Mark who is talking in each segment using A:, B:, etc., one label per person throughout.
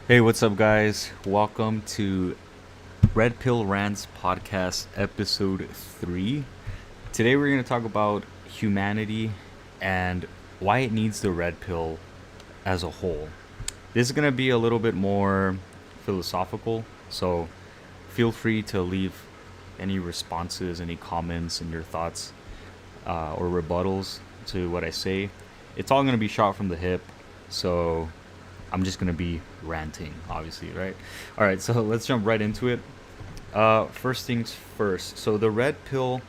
A: Hey, what's up, guys? Welcome to Pill Rants Podcast, episode 3. Today, we're going to talk about humanity and why it needs the red pill as a whole. This is going to be a little bit more philosophical, so feel free to leave any responses, any comments, and your thoughts or rebuttals to what I say. It's all going to be shot from the hip, so I'm just gonna be ranting, obviously, right? All right, so let's jump right into it. First things first. So the red pill,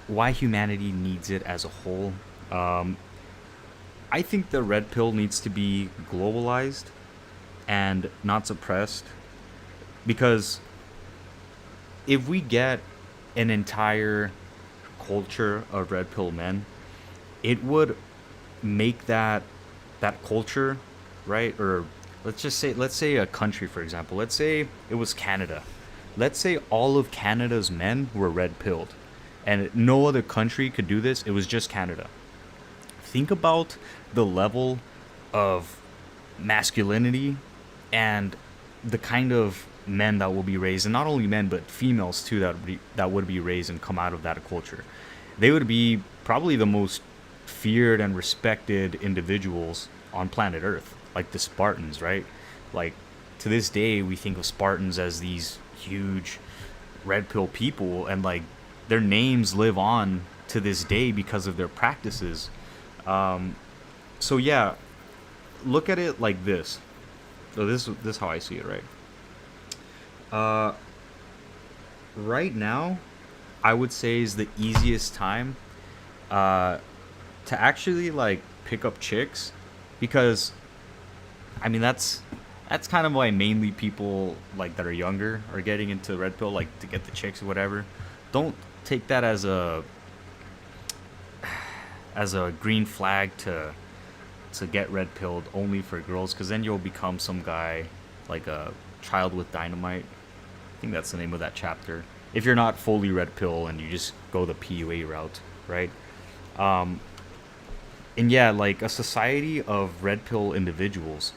A: why humanity needs it as a whole. I think the red pill needs to be globalized and not suppressed, because if we get an entire culture of red pill men, it would make that culture, right? Or let's say a country, for example. Let's say it was Canada. Let's say all of Canada's men were red pilled, and no other country could do this. It was just Canada. Think about the level of masculinity and the kind of men that will be raised, and not only men but females too, that would be raised and come out of that culture. They would be probably the most feared and respected individuals on planet Earth, like the Spartans, right? Like, to this day, we think of Spartans as these huge red pill people, and like their names live on to this day because of their practices. So yeah, look at it like this. So this is how I see it, right? Uh, right now, I would say is the easiest time uh, to actually like pick up chicks, because I mean that's kind of why mainly people like that are younger are getting into red pill, like to get the chicks or whatever. Don't take that as a green flag to get red pilled only for girls, because then you'll become some guy like a child with dynamite. I think that's the name of that chapter. If you're not fully red pill and you just go the PUA route, right? Um, and yeah, like a society of red pill individuals.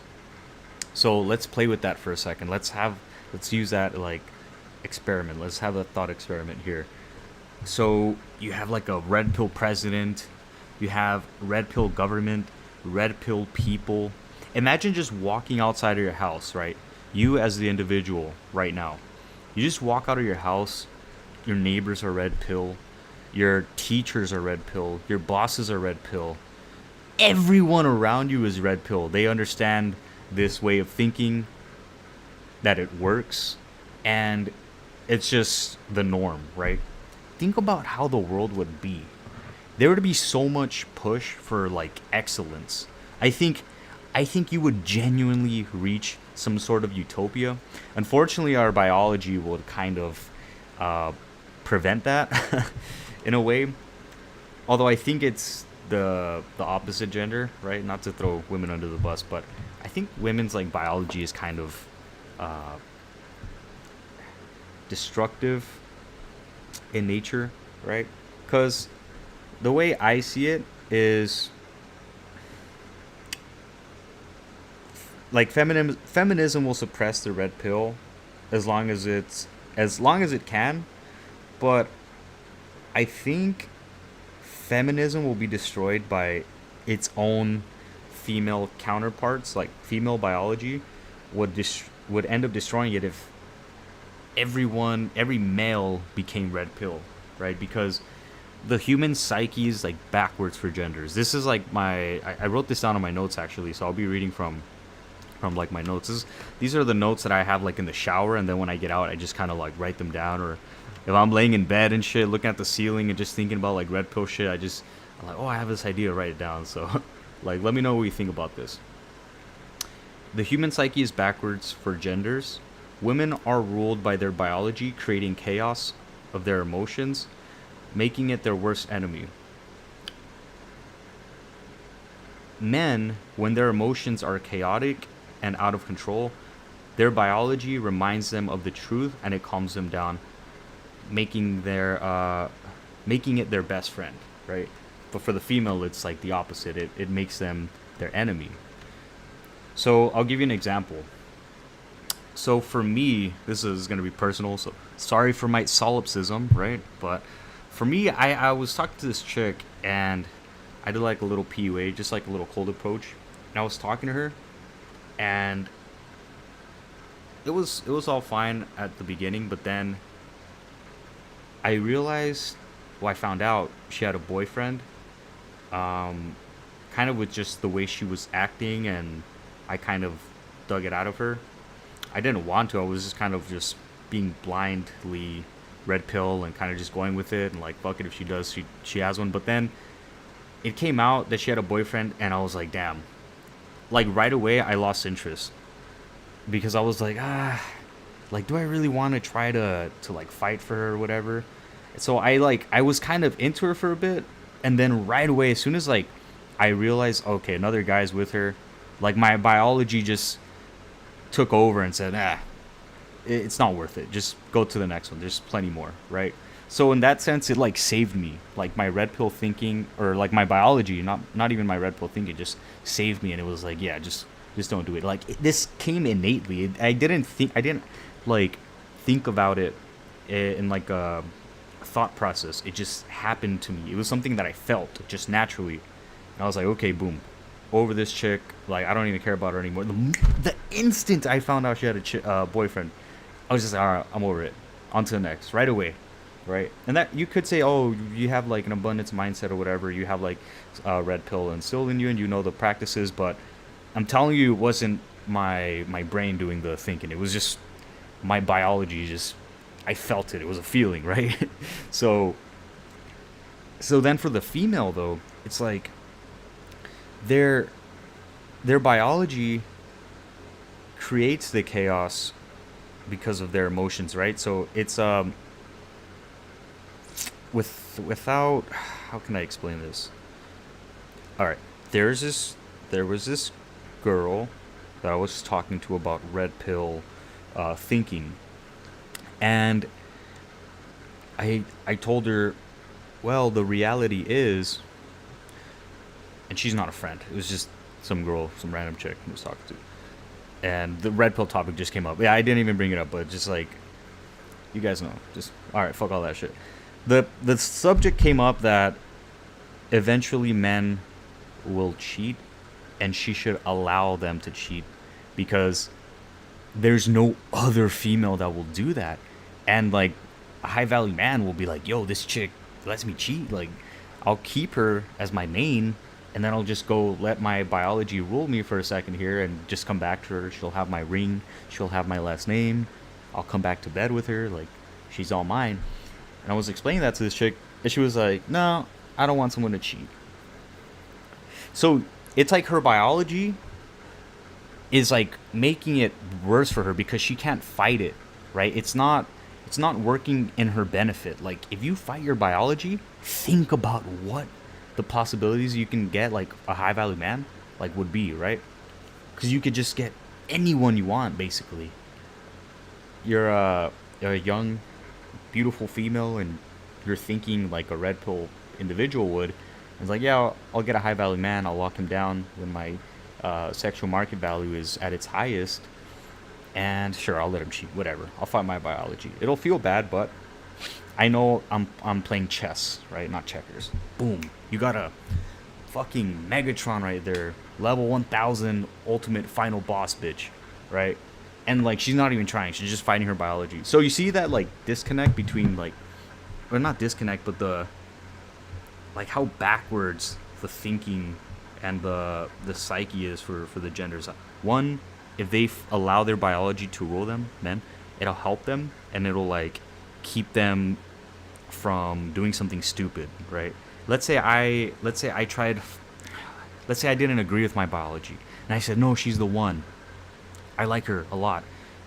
A: So let's play with that for a second. Let's use that like experiment. Let's have a thought experiment here. So you have like a red pill president, you have red pill government, red pill people. Imagine just walking outside of your house, right? You as the individual right now. You just walk out of your house, your neighbors are red pill, your teachers are red pill, your bosses are red pill. Everyone around you is red pill. They understand this way of thinking, that it works, and it's just the norm, right? Think about how the world would be. There would be so much push for like excellence. I think I think you would genuinely reach some sort of utopia. Unfortunately, our biology would kind of uh, prevent that in a way. Although I think it's the opposite gender, right? Not to throw women under the bus, but I think women's like biology is kind of uh, destructive in nature, right? Because the way I see it is like feminism will suppress the red pill as long as it can, but I think feminism will be destroyed by its own female counterparts. Like female biology would end up destroying it if every male became red pill, right? Because the human psyche is like backwards for genders. This is like I wrote this down on my notes actually, so I'll be reading from like my notes. These are the notes that I have like in the shower, and then when I get out, I just kind of like write them down. Or if I'm laying in bed and shit, looking at the ceiling and just thinking about like red pill shit, I'm like, oh, I have this idea, write it down. So, like, let me know what you think about this. The human psyche is backwards for genders. Women are ruled by their biology, creating chaos of their emotions, making it their worst enemy. Men, when their emotions are chaotic and out of control, their biology reminds them of the truth and it calms them down, making making it their best friend, right? But for the female, it's like the opposite. It makes them their enemy. So I'll give you an example. So for me, this is going to be personal. So sorry for my solipsism, right? But for me, I was talking to this chick and I did like a little PUA, just like a little cold approach. And I was talking to her and it was all fine at the beginning, but then I realized, well, I found out she had a boyfriend. Um, Kind of with just the way she was acting, and I kind of dug it out of her. I didn't want to. I was just kind of just being blindly red pill and kind of just going with it and like fuck it if she does she has one. But then it came out that she had a boyfriend and I was like, damn. Like right away I lost interest because I was like, like do I really want to try to like fight for her or whatever? So I was kind of into her for a bit, and then right away as soon as like I realized okay, another guy's with her, like my biology just took over and said, it's not worth it. Just go to the next one. There's plenty more, right? So in that sense, it like saved me. Like my red pill thinking, or like my biology, not even my red pill thinking, just saved me. And it was like, yeah, just don't do it. Like this came innately. I didn't like think about it in like a thought process. It just happened to me. It was something that I felt just naturally. And I was like, okay, boom, over this chick. Like I don't even care about her anymore. The instant I found out she had a boyfriend, I was just like, all right, I'm over it. On to the next, right away, right? And that you could say, oh, you have like an abundance mindset or whatever. You have like red pill instilled in you, and you know the practices. But I'm telling you, it wasn't my brain doing the thinking. It was just my biology. Just I felt it. It was a feeling, right? so so then for the female though, it's like their their biology creates the chaos because of their emotions, right? So it's without how can I explain this? All right, there was this girl that I was talking to about red pill thinking, and I told her, well, the reality is, and she's not a friend. It was just some girl, some random chick I was talking to, and the red pill topic just came up. Yeah, I didn't even bring it up, but just like you guys know, just all right, fuck all that shit. The subject came up that eventually men will cheat, and she should allow them to cheat because there's no other female that will do that, and like a high value man will be like, yo, this chick lets me cheat, like I'll keep her as my main, and then I'll just go let my biology rule me for a second here and just come back to her. She'll have my ring, she'll have my last name, I'll come back to bed with her, like she's all mine. And I was explaining that to this chick, and she was like, no, I don't want someone to cheat. So it's like her biology is like making it worse for her because she can't fight it, right? It's not working in her benefit. Like if you fight your biology, think about what the possibilities you can get like a high value man like would be, right? Because you could just get anyone you want basically. You're a young beautiful female and you're thinking like a red pill individual would. It's like, yeah, I'll get a high value man, I'll lock him down when my sexual market value is at its highest, and sure, I'll let him cheat, whatever, I'll fight my biology. It'll feel bad, but I know I'm playing chess, right? Not checkers. Boom, you got a fucking Megatron right there, level 1000 ultimate final boss bitch, right? And like she's not even trying, she's just fighting her biology. So you see that like disconnect between like, or not disconnect, but the like how backwards the thinking and the psyche is for the genders. One, if they allow their biology to rule them, men, it'll help them and it'll like keep them from doing something stupid, right? Let's say I tried, let's say I didn't agree with my biology and I said, no, she's the one, I like her a lot,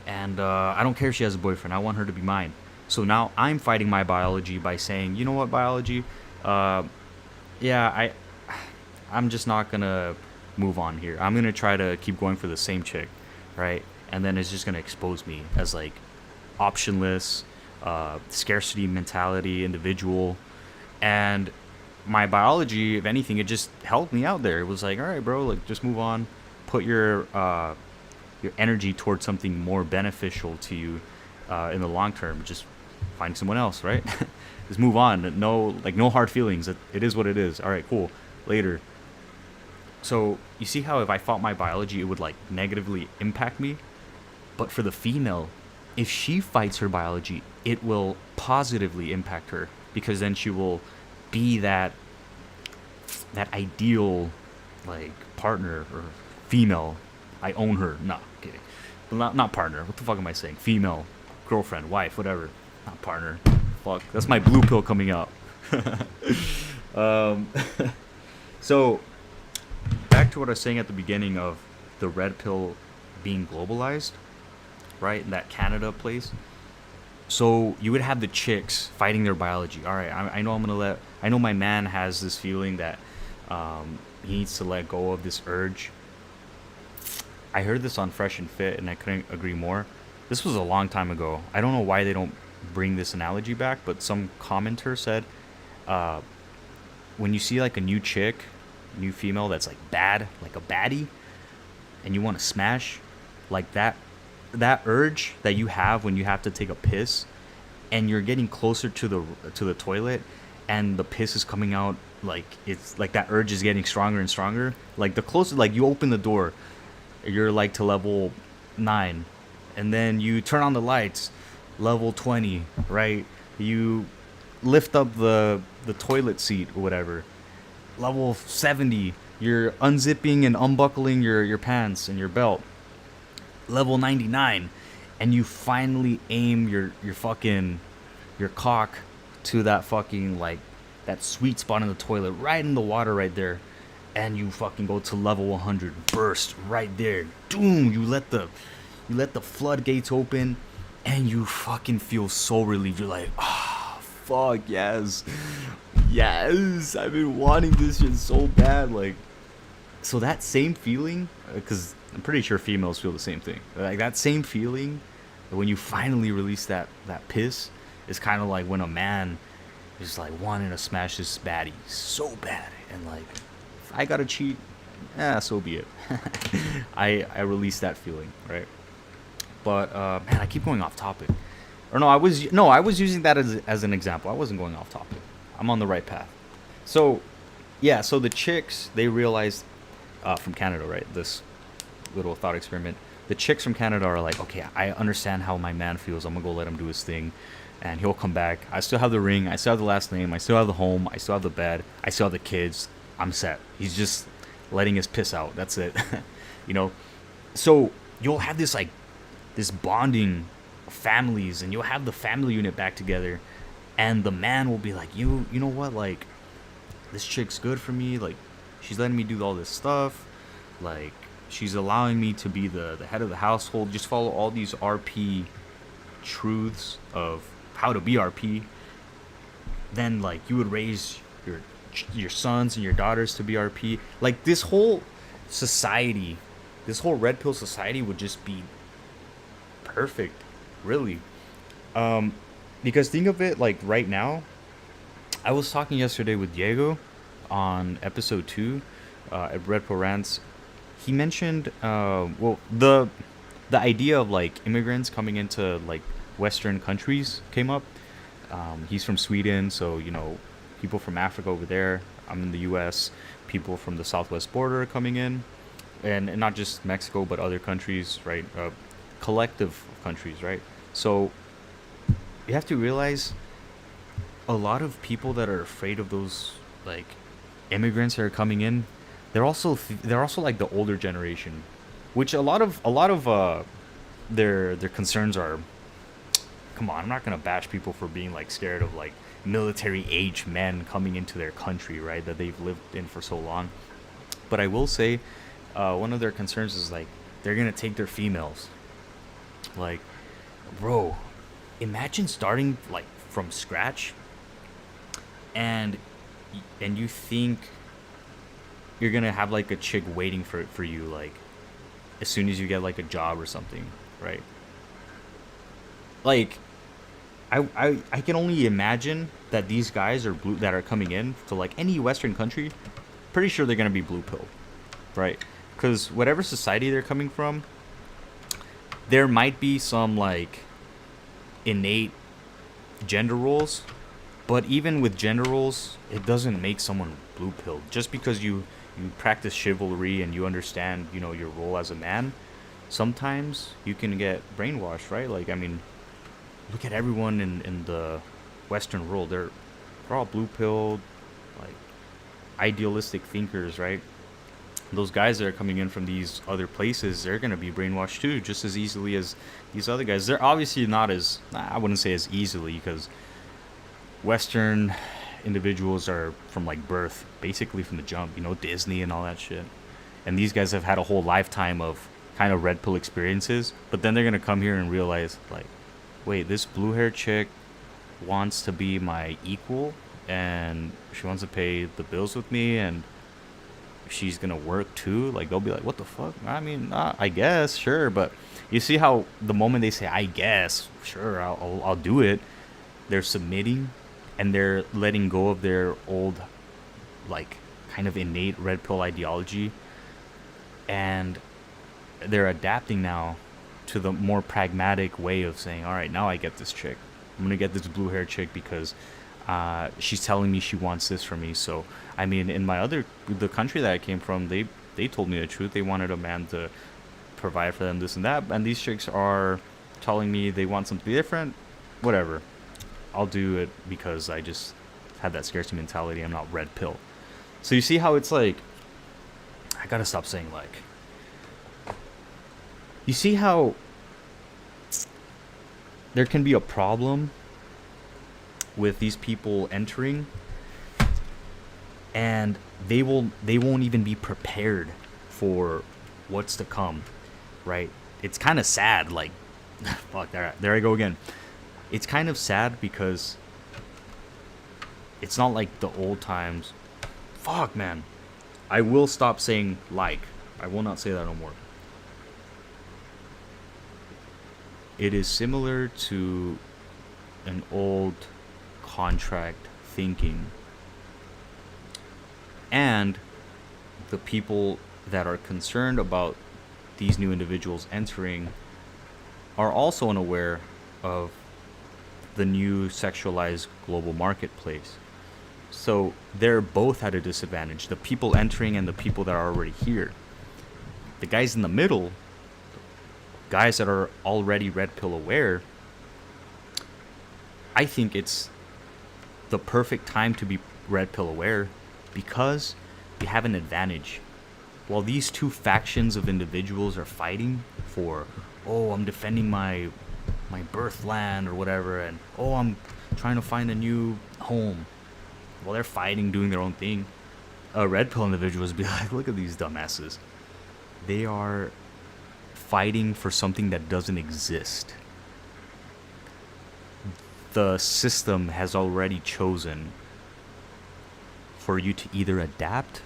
A: and I don't care if she has a boyfriend, I want her to be mine. So now I'm fighting my biology by saying, you know what, biology, yeah, I'm just not gonna move on here. I'm gonna try to keep going for the same chick, right? And then it's just gonna expose me as like optionless, scarcity mentality individual, and my biology, if anything, it just helped me out there. It was like, all right, bro, like just move on. put your energy towards something more beneficial to you in the long term. Just find someone else, right? Just move on. No hard feelings. It is what it is. All right, cool. Later. So you see how if I fought my biology, it would like negatively impact me. But for the female, if she fights her biology, it will positively impact her, because then she will be that ideal like partner or female. I own her. No, kidding. Not partner. What the fuck am I saying? Female, girlfriend, wife, whatever. Not partner. Fuck. That's my blue pill coming out. So back to what I was saying at the beginning of the red pill being globalized, right? In that Canada place. So you would have the chicks fighting their biology. All right, I know my man has this feeling that he needs to let go of this urge. I heard this on Fresh and Fit, and I couldn't agree more. This was a long time ago. I don't know why they don't bring this analogy back, but some commenter said, when you see like a new chick, new female that's like bad, like a baddie, and you want to smash, like that urge that you have when you have to take a piss, and you're getting closer to the toilet, and the piss is coming out, like it's like that urge is getting stronger and stronger. Like the closer, like you open the door, you're like to level 9, and then you turn on the lights, level 20, right? You lift up the toilet seat or whatever, level 70. You're unzipping and unbuckling your pants and your belt, level 99, and you finally aim your cock to that fucking like that sweet spot in the toilet, right in the water right there, and you fucking go to level 100, burst right there, doom. You let the floodgates open, and you fucking feel so relieved. You're like, ah, oh, fuck yes, I've been wanting this shit so bad. Like, so that same feeling, because I'm pretty sure females feel the same thing. Like that same feeling when you finally release that piss is kind of like when a man is like wanting to smash this baddie so bad, and like, if I gotta cheat, so be it. I release that feeling, right? But man, I keep going off topic. Or I was using that as an example. I wasn't going off topic. I'm on the right path. So yeah, so the chicks, they realized from Canada, right? This little thought experiment. The chicks from Canada are like, okay, I understand how my man feels. I'm gonna go let him do his thing, and he'll come back. I still have the ring. I still have the last name. I still have the home. I still have the bed. I still have the kids. I'm set. He's just letting his piss out. That's it. You know? So you'll have this like this bonding of families, and you'll have the family unit back together, and the man will be like, you know what? Like, this chick's good for me. Like, she's letting me do all this stuff. Like, she's allowing me to be the head of the household. Just follow all these RP truths of how to be RP. Then, like, you would raise your sons and your daughters to be RP. Like, this whole society, this whole red pill society would just be perfect, really. Because think of it like right now. I was talking yesterday with Diego on episode 2 at Red Pill Rants. He mentioned the idea of like immigrants coming into like Western countries came up. He's from Sweden, so you know, people from Africa over there. I'm in the U.S. People from the southwest border are coming in, and not just Mexico but other countries, right? Collective of countries, right? So you have to realize a lot of people that are afraid of those like immigrants that are coming in, they're also like the older generation, which a lot of their concerns are, come on, I'm not gonna bash people for being like scared of like military age men coming into their country, right, that they've lived in for so long. But I will say one of their concerns is like they're gonna take their females. Like, bro, imagine starting like from scratch, and you think you're gonna have like a chick waiting for you, like as soon as you get like a job or something, right? Like, I can only imagine that these guys are that are coming in to like any Western country. Pretty sure they're gonna be blue pill, right? because whatever society they're coming from, there might be some like innate gender roles, but even with gender roles, it doesn't make someone blue pilled. Just because you practice chivalry and you understand, your role as a man, sometimes you can get brainwashed, right? Like, I mean, look at everyone in the Western world. They're all blue pilled, like idealistic thinkers, right? Those guys that are coming in from these other places, they're gonna be brainwashed too, just as easily as these other guys. They're obviously not as, I wouldn't say as easily, because Western individuals are from like birth, basically from the jump, Disney and all that shit. And these guys have had a whole lifetime of kind of red pill experiences, but then they're gonna come here and realize, like, wait, this blue haired chick wants to be my equal, and she wants to pay the bills with me, and she's gonna work too. Like, they'll be like, what the fuck? I mean, I guess, sure. But you see how the moment they say, I guess, sure, I'll do it, they're submitting, and they're letting go of their old, like, kind of innate red pill ideology, and they're adapting now to the more pragmatic way of saying, all right, now I get this chick. I'm gonna get this blue hair chick because she's telling me she wants this from me. So, I mean, in the country that I came from, they told me the truth. They wanted a man to provide for them, this and that. And these chicks are telling me they want something different. Whatever. I'll do it because I just had that scarcity mentality. I'm not red pill. So you see how it's like, I gotta stop saying like. You see how there can be a problem with these people entering, and they won't even be prepared for what's to come, right? It's kind of sad, like, fuck, there I go again. It's kind of sad because it's not like the old times. Fuck, man. I will stop saying like. I will not say that no more. It is similar to an old contract thinking, and the people that are concerned about these new individuals entering are also unaware of the new sexualized global marketplace. So they're both at a disadvantage, the people entering and the people that are already here. The guys in the middle, guys that are already red pill aware, I think it's the perfect time to be red pill aware because you have an advantage. While these two factions of individuals are fighting for, oh, I'm defending my birth land or whatever, and oh, I'm trying to find a new home. While they're fighting, doing their own thing, red pill individuals be like, look at these dumbasses. They are fighting for something that doesn't exist. The system has already chosen for you to either adapt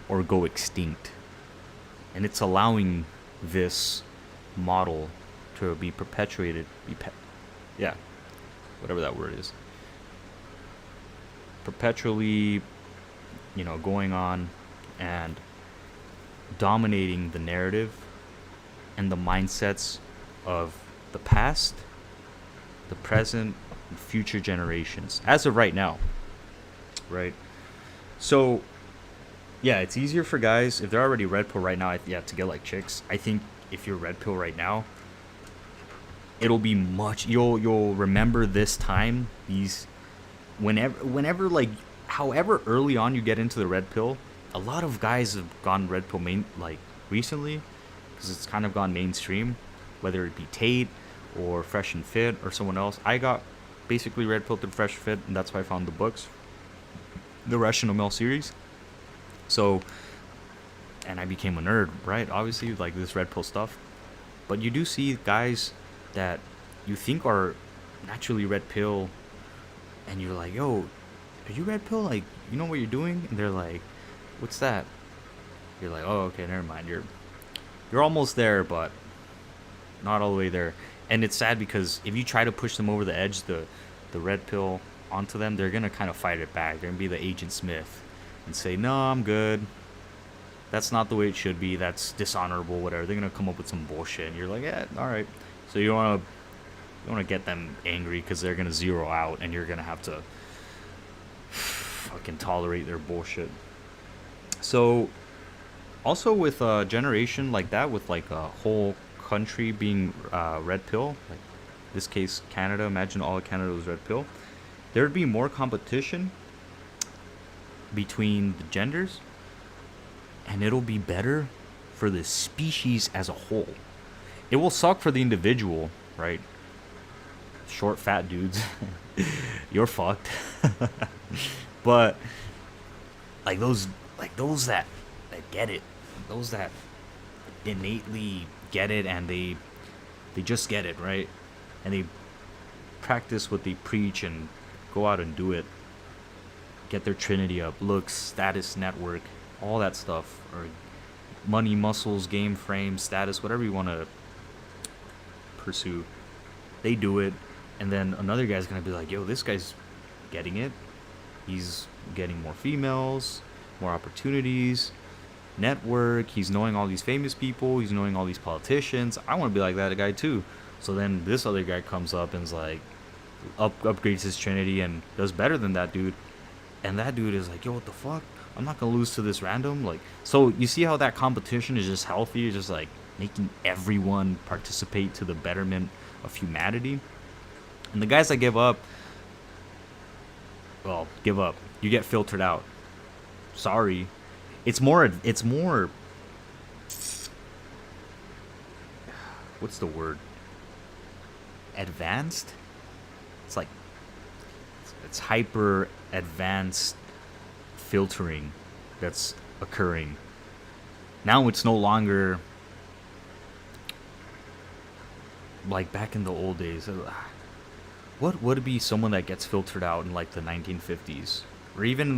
A: or go extinct. And it's allowing this model to be perpetuated, whatever that word is. Perpetually, going on and dominating the narrative and the mindsets of the past, the present, and future generations, as of right now, right? So, yeah, it's easier for guys, if they're already red pill right now, to get like chicks. I think if you're red pill right now, it'll be you'll remember this time, whenever like, however early on you get into the red pill, a lot of guys have gone red pill recently, because it's kind of gone mainstream, whether it be Tate or Fresh and Fit or someone else. I got basically red pilled through Fresh and Fit, and that's why I found the books, the Rational Male series. So, and I became a nerd, right? Obviously, like this red pill stuff. But you do see guys that you think are naturally red pill, and you're like, yo, are you red pill? Like, you know what you're doing? And they're like, what's that? You're like, oh, okay, never mind. You're almost there, but not all the way there. And it's sad because if you try to push them over the edge, the red pill onto them, they're gonna kind of fight it back. They're gonna be the Agent Smith and say, no, I'm good. That's not the way it should be. That's dishonorable, whatever. They're going to come up with some bullshit. And you're like, yeah, all right. So you want to get them angry because they're going to zero out, and you're going to have to fucking tolerate their bullshit. So also with a generation like that, with like a whole country being red pill, like this case Canada, imagine all of Canada was red pill, there would be more competition between the genders, and it'll be better for the species as a whole. It will suck for the individual, right? Short fat dudes, you're fucked. But like those that get it, those that innately get it, and they just get it, right? And they practice what they preach and go out and do it. Get their trinity up, looks, status, network, all that stuff, or money, muscles, game frame, status, whatever you want to pursue. They do it, and then another guy's gonna be like, yo, this guy's getting it. He's getting more females, more opportunities, network. He's knowing all these famous people. He's knowing all these politicians. I want to be like that guy too. So then this other guy comes up and is like, upgrades his trinity and does better than that dude. And that dude is like, yo, what the fuck? I'm not gonna lose to this random. Like, so you see how that competition is just healthy, just like making everyone participate to the betterment of humanity. And the guys that give up, well, give up. You get filtered out. Sorry. It's more what's the word? Advanced? It's like it's hyper advanced filtering that's occurring. Now it's no longer like back in the old days. What would it be someone that gets filtered out in like the 1950s? Or even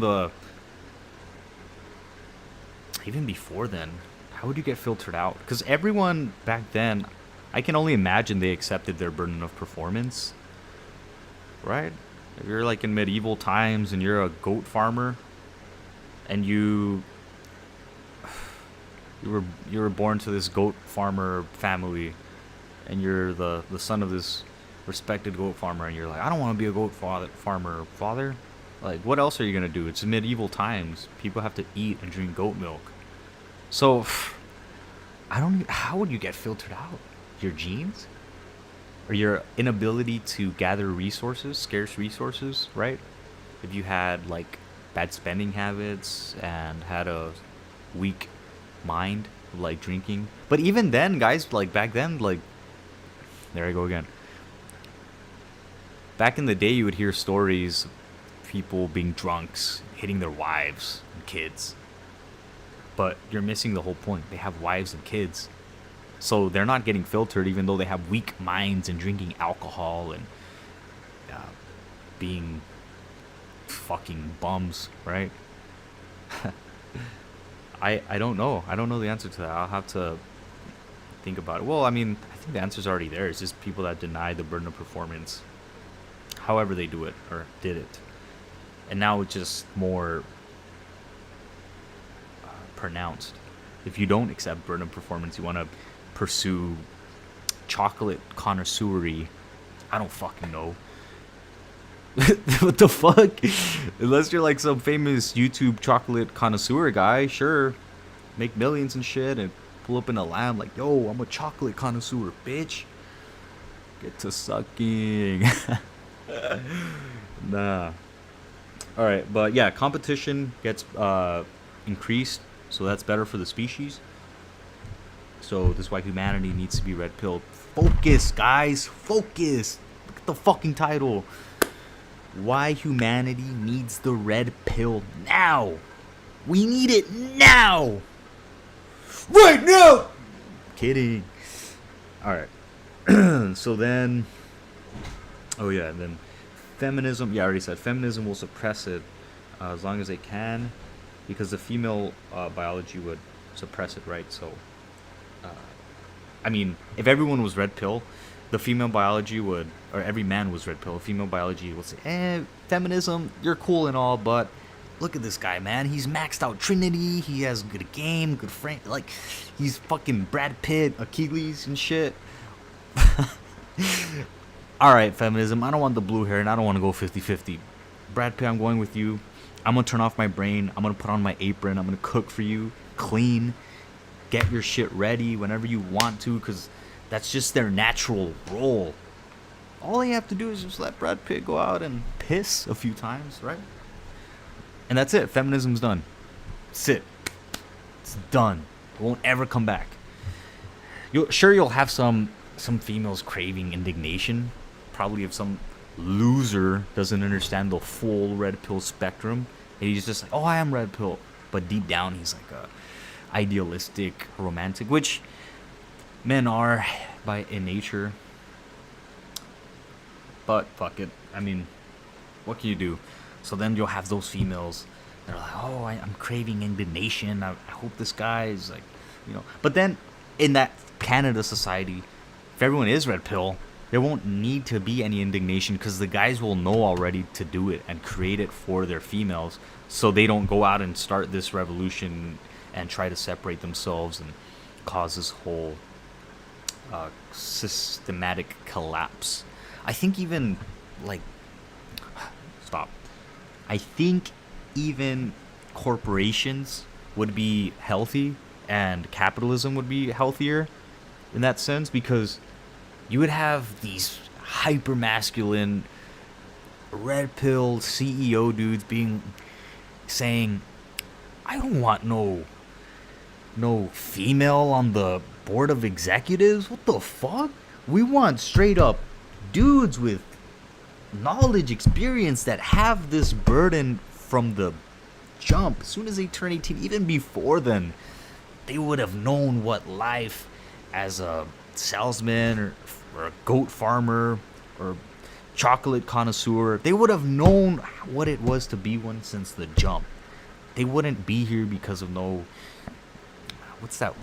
A: before then? How would you get filtered out? Because everyone back then, I can only imagine they accepted their burden of performance. Right? If you're like in medieval times and you're a goat farmer and you were born to this goat farmer family and you're the son of this respected goat farmer, and you're like, I don't want to be a goat farmer. Like, what else are you gonna do? It's medieval times. People have to eat and drink goat milk. So how would you get filtered out? Your genes? Or your inability to gather resources, scarce resources, right? If you had like bad spending habits and had a weak mind, like drinking. But even then, guys, like back then, like, there I go again. Back in the day, you would hear stories of people being drunks, hitting their wives and kids. But you're missing the whole point. They have wives and kids. So they're not getting filtered, even though they have weak minds and drinking alcohol and being fucking bums, right? I don't know. I don't know the answer to that. I'll have to think about it. Well, I mean, I think the answer's already there. It's just people that deny the burden of performance, however they do it or did it. And now it's just more pronounced. If you don't accept burden of performance, you want to pursue chocolate connoisseury. I don't fucking know. What the fuck? Unless you're like some famous YouTube chocolate connoisseur guy, sure. Make millions and shit and pull up in a lamb like, yo, I'm a chocolate connoisseur, bitch. Get to sucking. Nah. Alright, but yeah, competition gets increased, so that's better for the species. So this is why humanity needs to be red pilled. Focus, guys. Focus. Look at the fucking title. Why humanity needs the red pill now. We need it now. Right now. Kidding. Alright. So then... Oh yeah, and then feminism. Yeah, I already said feminism will suppress it as long as they can. Because the female biology would suppress it, right? So... I mean, if everyone was red pill, the female biology would, or every man was red pill, female biology would say, feminism, you're cool and all, but look at this guy, man. He's maxed out Trinity. He has good game, good frame. Like, he's fucking Brad Pitt, Achilles and shit. All right, feminism. I don't want the blue hair, and I don't want to go 50-50. Brad Pitt, I'm going with you. I'm going to turn off my brain. I'm going to put on my apron. I'm going to cook for you, clean, get your shit ready whenever you want to, because that's just their natural role. All they have to do is just let Brad Pitt go out and piss a few times, right? And that's it. Feminism's done. That's it. It's done. It won't ever come back. You'll have some females craving indignation. Probably if some loser doesn't understand the full red pill spectrum. And he's just like, oh, I am red pill. But deep down, he's like a idealistic, romantic, which men are in nature. But fuck it. I mean, what can you do? So then you'll have those females that are like, oh, I'm craving indignation. I hope this guy is like, you know. But then in that Canada society, if everyone is red pill, there won't need to be any indignation because the guys will know already to do it and create it for their females, so they don't go out and start this revolution and try to separate themselves and cause this whole systematic collapse. I think even I think even corporations would be healthy and capitalism would be healthier in that sense, because you would have these hyper masculine red pill CEO dudes saying, I don't want no female on the board of executives. What the fuck? We want straight up dudes with knowledge, experience, that have this burden from the jump. As soon as they turn 18, even before then, they would have known what life as a salesman or a goat farmer or chocolate connoisseur, they would have known what it was to be one since the jump. They wouldn't be here because of no, what's that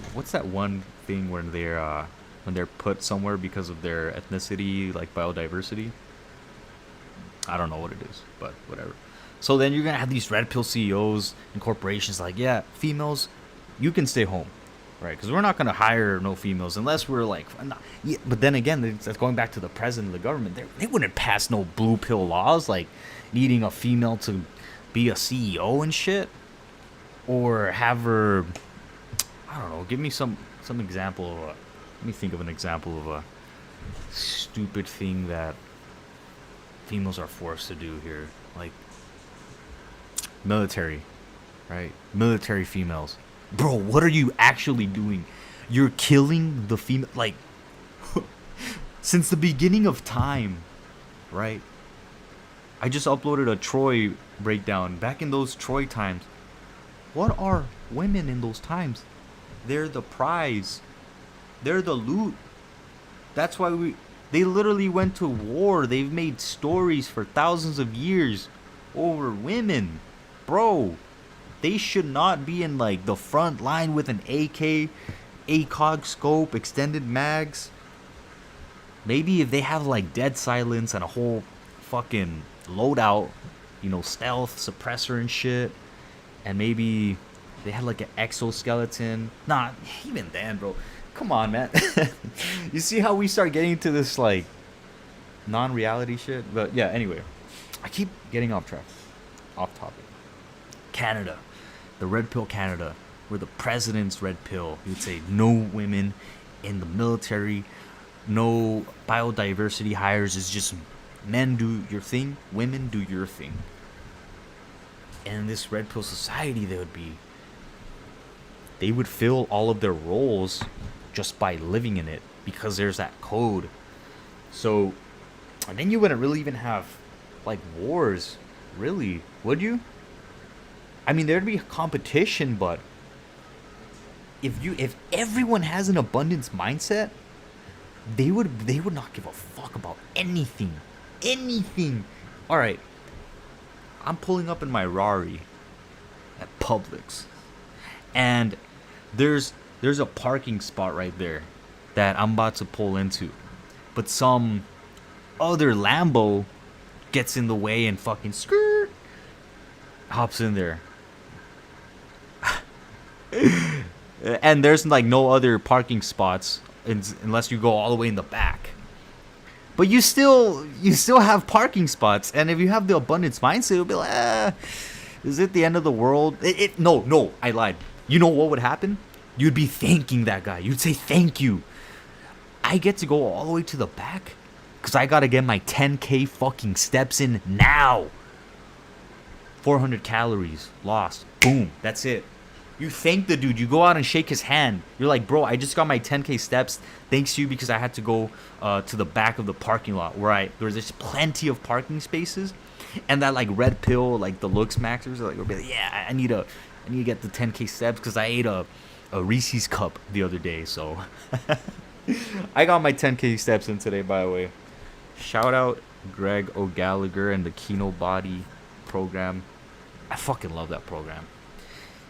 A: one thing when they're put somewhere because of their ethnicity, like biodiversity. I don't know what it is, but whatever. So then you're gonna have these red pill CEOs and corporations like, yeah, females, you can stay home, right? Because we're not gonna hire no females unless we're like, yeah. But then again, that's going back to the president of the government. They wouldn't pass no blue pill laws like needing a female to be a CEO and shit, or have her. I don't know. Give me some example of let me think of an example of a stupid thing that females are forced to do here, like military, right? Military females, bro. What are you actually doing? You're killing the female, like since the beginning of time, right? I just uploaded a Troy breakdown. Back in those Troy times, what are women in those times? They're the prize. They're the loot. That's why they literally went to war. They've made stories for thousands of years over women. Bro, they should not be in like the front line with an AK, ACOG scope, extended mags. Maybe if they have like dead silence and a whole fucking loadout, you know, stealth, suppressor and shit, and maybe they had like an exoskeleton. Nah, even then, bro. Come on, man. You see how we start getting into this like non-reality shit? But yeah, anyway, I keep getting off topic. Canada, the red pill Canada, where the president's red pill. He would say no women in the military, no biodiversity hires. It's just men do your thing, women do your thing. And in this red pill society, they would fill all of their roles just by living in it, because there's that code. So, and then you wouldn't really even have like wars, really, would you? I mean, there'd be competition, but if everyone has an abundance mindset, they would not give a fuck about anything. All right, I'm pulling up in my Rari at Publix, and there's a parking spot right there that I'm about to pull into, but some other Lambo gets in the way and fucking skirt. hops in there. And there's like no other parking spots unless you go all the way in the back. But you still have parking spots, and if you have the abundance mindset, you'll be like, is it the end of the world? No, I lied. You know what would happen? You'd be thanking that guy. You'd say thank you. I get to go all the way to the back because I gotta get my 10K fucking steps in now. 400 calories lost. Boom. That's it. You thank the dude. You go out and shake his hand. You're like, bro, I just got my 10K steps thanks to you because I had to go to the back of the parking lot where there's just plenty of parking spaces. And that like red pill, like the looks maxers, like, will be like, yeah, I need to get the 10K steps because I ate a Reese's cup the other day. So I got my 10K steps in today, by the way. Shout out Greg O'Gallagher and the Kino Body program. I fucking love that program.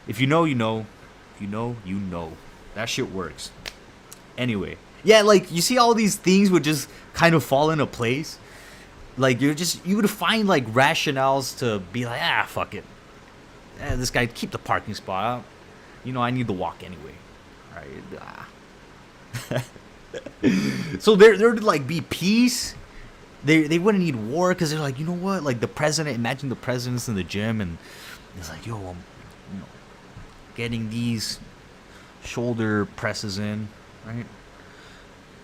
A: If you know, you know. If you know, you know. That shit works. Anyway. Yeah, like, you see all these things would just kind of fall into place. Like, you would find, like, rationales to be like, fuck it. This guy, keep the parking spot out. You know, I need to walk anyway. Alright. So there'd, like, be peace. They wouldn't need war because they're like, you know what? Like, the president, imagine the president's in the gym and it's like, yo, getting these shoulder presses in, right?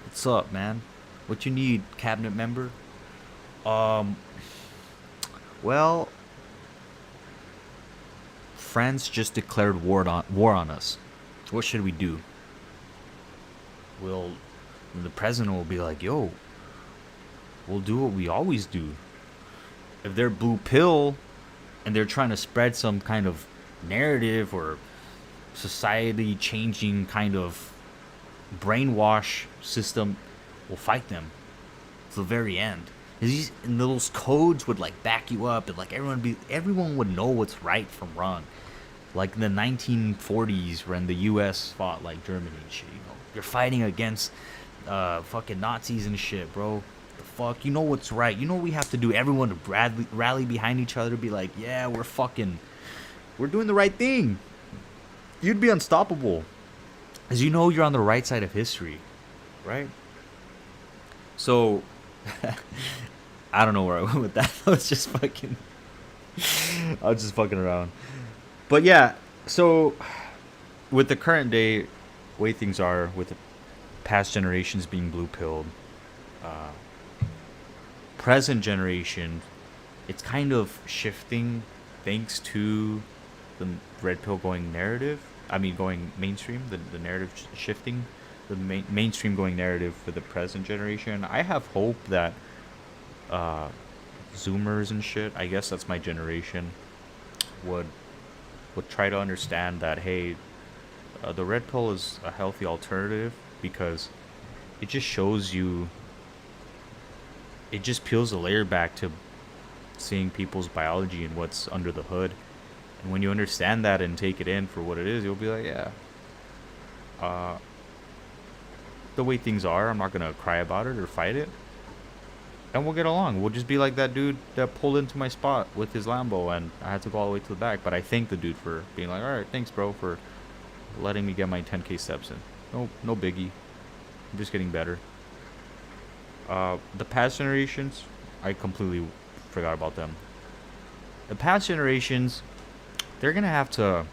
A: What's up, man? What you need, cabinet member? Well, France just declared war on us. What should we do? Well, the president will be like, yo, we'll do what we always do. If they're blue pill and they're trying to spread some kind of narrative or society changing kind of brainwash system, we'll fight them to the very end. And those codes would like back you up, and like everyone would know what's right from wrong. Like in the 1940s when the US fought like Germany and shit, you're fighting against fucking Nazis and shit, bro. The fuck, you know what's right. You know what we have to do. Everyone to rally behind each other, be like, yeah, we're doing the right thing. You'd be unstoppable. As you know, you're on the right side of history, right? So, I don't know where I went with that. I was just fucking around. But yeah, so with the current day, way things are, with the past generations being blue-pilled, present generation, it's kind of shifting thanks to the red pill going mainstream, the narrative shifting, the mainstream going narrative for the present generation. I have hope that Zoomers and shit, I guess that's my generation, would try to understand that, hey, the red pill is a healthy alternative because it just shows you, it just peels the layer back to seeing people's biology and what's under the hood. And when you understand that and take it in for what it is, you'll be like, yeah, the way things are, I'm not going to cry about it or fight it. And we'll get along. We'll just be like that dude that pulled into my spot with his Lambo and I had to go all the way to the back. But I thank the dude for being like, all right, thanks, bro, for letting me get my 10K steps in. No biggie. I'm just getting better. The past generations, I completely forgot about them. The past generations, they're gonna have to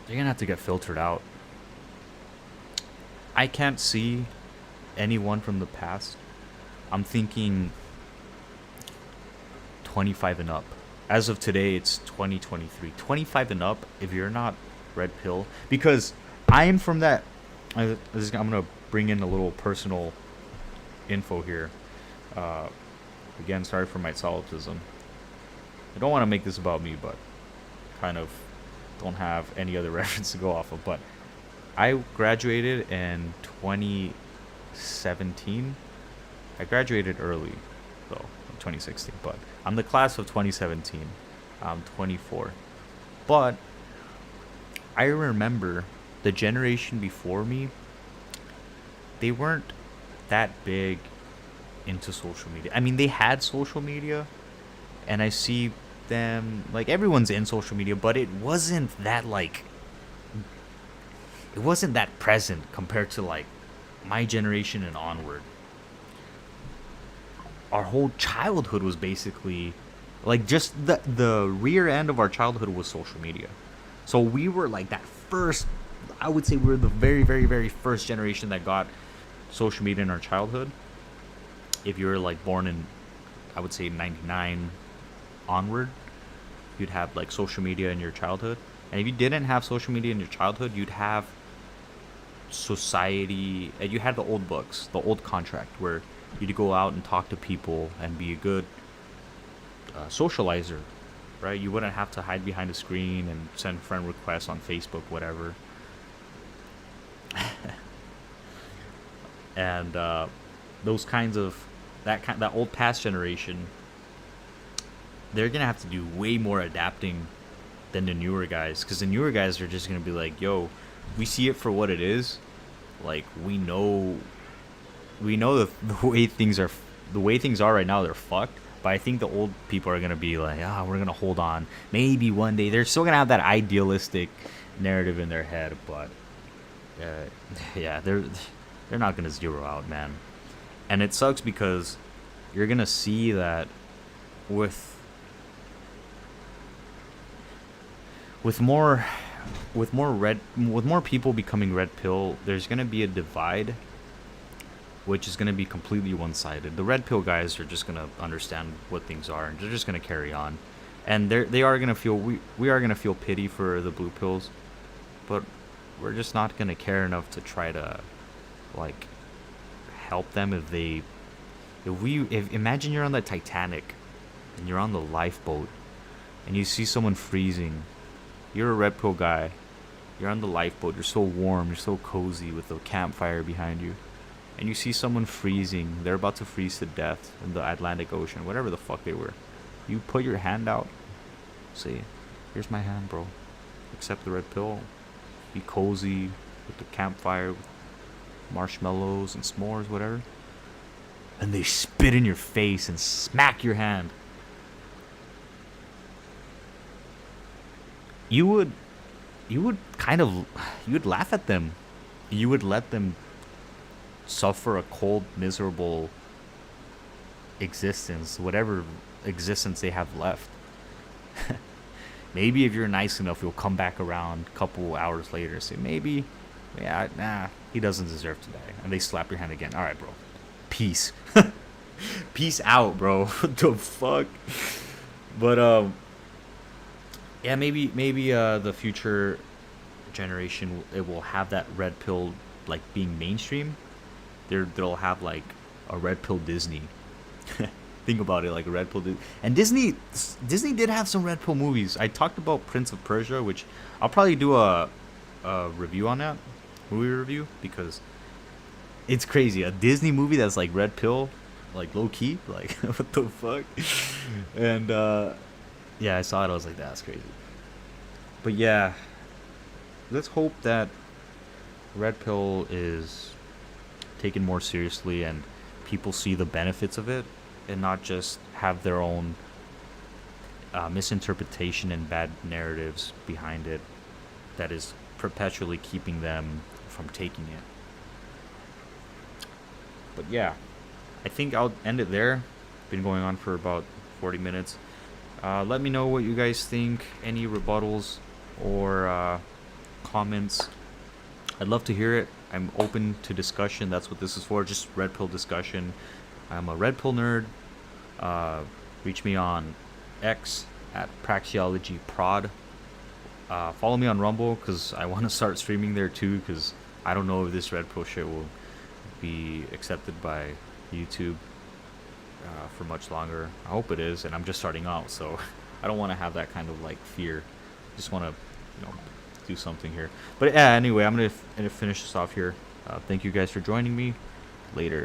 A: get filtered out. I can't see anyone from the past. I'm thinking 25 and up. As of today, it's 2023. 25 and up, if you're not red pill, because I am from that. I'm gonna bring in a little personal info here. Again, sorry for my solipsism. I don't want to make this about me, but kind of don't have any other reference to go off of. But I graduated in 2017. I graduated early, though, in 2016. But I'm the class of 2017. I'm 24. But I remember the generation before me, they weren't that big into social media. I mean, they had social media, and I see them. Like, everyone's in social media, but it wasn't that present compared to like my generation and onward. Our whole childhood was basically like just the rear end of our childhood was social media. So we were like that first. I would say we were the very, very, very first generation that got social media in our childhood. If you were like born in, I would say 99 onward, you'd have like social media in your childhood. And if you didn't have social media in your childhood, you'd have society, and you had the old books, the old contract, where you'd go out and talk to people and be a good socializer, right? You wouldn't have to hide behind a screen and send friend requests on Facebook, whatever. And those kinds of that old past generation, they're gonna have to do way more adapting than the newer guys, because the newer guys are just gonna be like, yo, we see it for what it is. Like, we know the way things are right now, they're fucked. But I think the old people are gonna be like, we're gonna hold on. Maybe one day they're still gonna have that idealistic narrative in their head, but yeah, they're not gonna zero out, man. And it sucks because you're gonna see that with more people becoming red pill, there's gonna be a divide, which is gonna be completely one-sided. The red pill guys are just gonna understand what things are, and they're just gonna carry on, and we are gonna feel pity for the blue pills, but we're just not gonna care enough to try to like help them. If imagine you're on the Titanic and you're on the lifeboat and you see someone freezing. You're a red pill guy. You're on the lifeboat. You're so warm. You're so cozy with the campfire behind you. And you see someone freezing. They're about to freeze to death in the Atlantic Ocean. Whatever the fuck they were. You put your hand out. Say, here's my hand, bro. Accept the red pill. Be cozy with the campfire. With marshmallows and s'mores, whatever. And they spit in your face and smack your hand. You would laugh at them. You would let them suffer a cold, miserable existence, whatever existence they have left. Maybe if you're nice enough, you'll come back around a couple hours later and say, maybe, he doesn't deserve to die. And they slap your hand again. All right, bro. Peace. Peace out, bro. What the fuck? But, yeah, maybe the future generation, it will have that red pill like being mainstream. They'll have like a red pill Disney. Think about it, like a red pill Disney. And Disney did have some red pill movies. I talked about Prince of Persia, which I'll probably do a review on that, movie review, because it's crazy. A Disney movie that's like red pill, like low key, like what the fuck? And yeah, I saw it. I was like, that's crazy. But yeah, let's hope that red pill is taken more seriously and people see the benefits of it and not just have their own misinterpretation and bad narratives behind it that is perpetually keeping them from taking it. But yeah, I think I'll end it there. Been going on for about 40 minutes. Let me know what you guys think. Any rebuttals or comments. I'd love to hear it. I'm open to discussion. That's what this is for. Just red pill discussion. I'm a red pill nerd. Reach me on X at Praxeology Prod. Follow me on Rumble because I want to start streaming there too, because I don't know if this red pill shit will be accepted by YouTube for much longer. I hope it is, and I'm just starting out, so I don't want to have that kind of like fear. Just want to, do something here. But yeah, anyway, I'm gonna finish this off here. Thank you guys for joining me. Later.